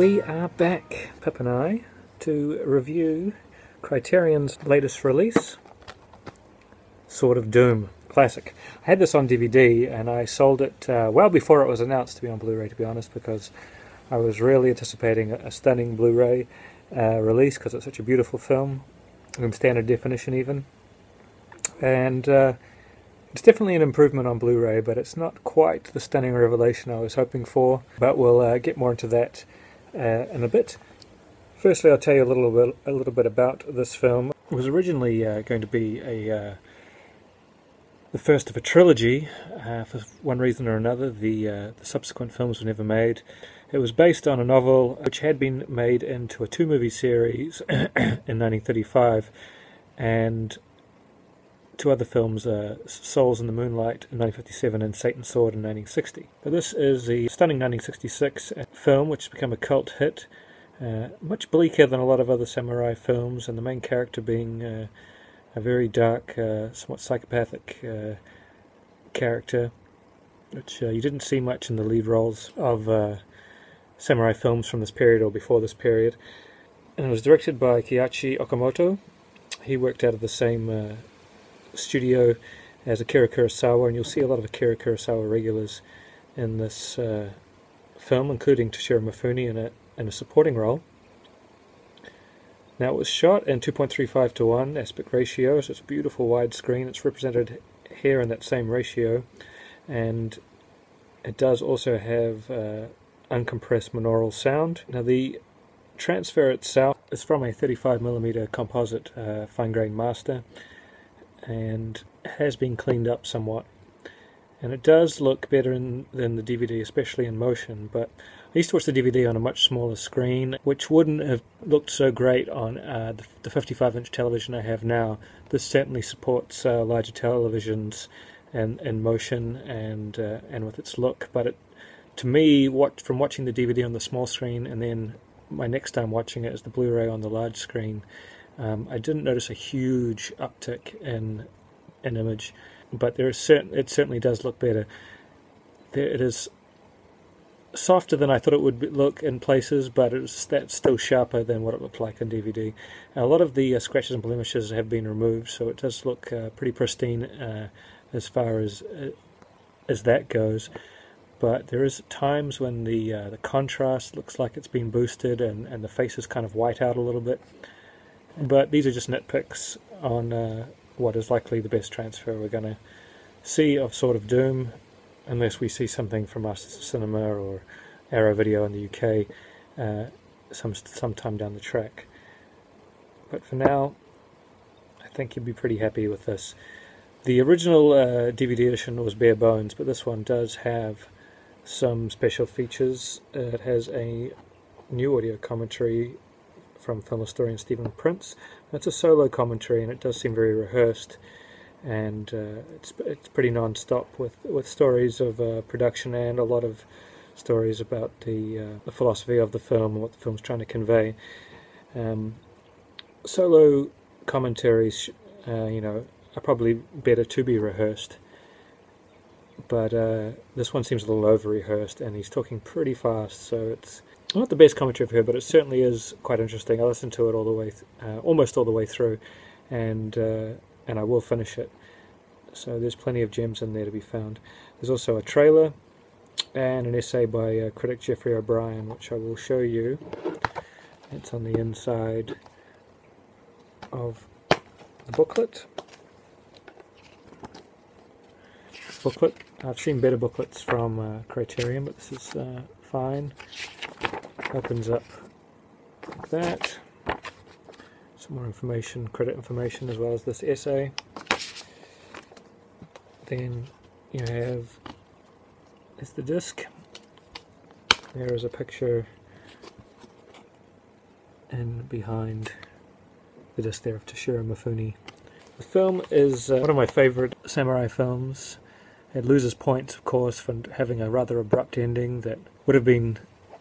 We are back, Pip and I, to review Criterion's latest release, Sword of Doom Classic. I had this on DVD and I sold it well before it was announced to be on Blu-ray, to be honest, because I was really anticipating a stunning Blu-ray release because it's such a beautiful film, in standard definition even. And it's definitely an improvement on Blu-ray, but it's not quite the stunning revelation I was hoping for. But we'll get more into that in a bit. Firstly, I'll tell you a little bit about this film. It was originally going to be the first of a trilogy. For one reason or another, the subsequent films were never made. It was based on a novel which had been made into a two-movie series in 1935, and two other films, Souls in the Moonlight in 1957 and Satan's Sword in 1960. But this is the stunning 1966 film which has become a cult hit, much bleaker than a lot of other samurai films, and the main character being a very dark, somewhat psychopathic character, which you didn't see much in the lead roles of samurai films from this period or before this period. And it was directed by Kiichi Okamoto. He worked out of the same studio as Akira Kurosawa, and you'll see a lot of Akira Kurosawa regulars in this film, including Toshiro Mifune in a supporting role. Now, it was shot in 2.35:1 aspect ratio, so it's a beautiful widescreen. It's represented here in that same ratio, and it does also have uncompressed monaural sound. Now, the transfer itself is from a 35mm composite fine-grained master, and has been cleaned up somewhat, and it does look better than the DVD, especially in motion. But I used to watch the DVD on a much smaller screen, which wouldn't have looked so great on the 55-inch television I have now. This certainly supports larger televisions and motion and with its look. But to me, from watching the DVD on the small screen and then my next time watching it as the Blu-ray on the large screen, I didn't notice a huge uptick in image, but it certainly does look better. It is softer than I thought it would look in places, but that's still sharper than what it looked like on DVD. A lot of the scratches and blemishes have been removed, so it does look pretty pristine as far as that goes. But there is times when the contrast looks like it's been boosted and the faces kind of white out a little bit. But these are just nitpicks on what is likely the best transfer we're going to see of Sword of Doom, unless we see something from Masters of Cinema or Arrow Video in the UK sometime down the track. But for now, I think you'd be pretty happy with this. The original DVD edition was bare bones, but this one does have some special features. It has a new audio commentary from film historian Stephen Prince. It's a solo commentary, and it does seem very rehearsed, and it's pretty non-stop with stories of production and a lot of stories about the philosophy of the film and what the film's trying to convey. Solo commentaries, are probably better to be rehearsed, but this one seems a little over-rehearsed, and he's talking pretty fast, so it's not the best commentary I've heard, but it certainly is quite interesting. I listened to it all the way, almost all the way through, and I will finish it. So there's plenty of gems in there to be found. There's also a trailer and an essay by critic Jeffrey O'Brien, which I will show you. It's on the inside of the booklet. I've seen better booklets from Criterion, but this is fine. Opens up like that. Some more information, credit information, as well as this essay. Then you have, there's the disc. There is a picture and behind the disc there of Toshiro Mifune. The film is one of my favourite samurai films. It loses points, of course, for having a rather abrupt ending that would have been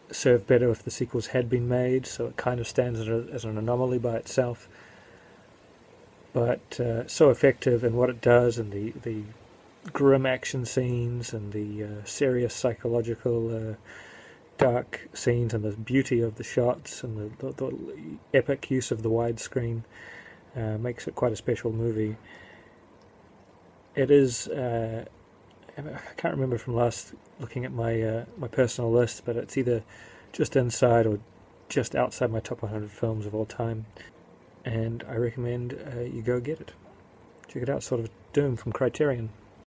served better if the sequels had been made, so it kind of stands as an anomaly by itself. But so effective in what it does, and the grim action scenes and the serious psychological dark scenes and the beauty of the shots and the epic use of the widescreen makes it quite a special movie. It is, I can't remember from last looking at my my personal list, but it's either just inside or just outside my top 100 films of all time, and I recommend you go get it. Check it out, Sort of Doom from Criterion.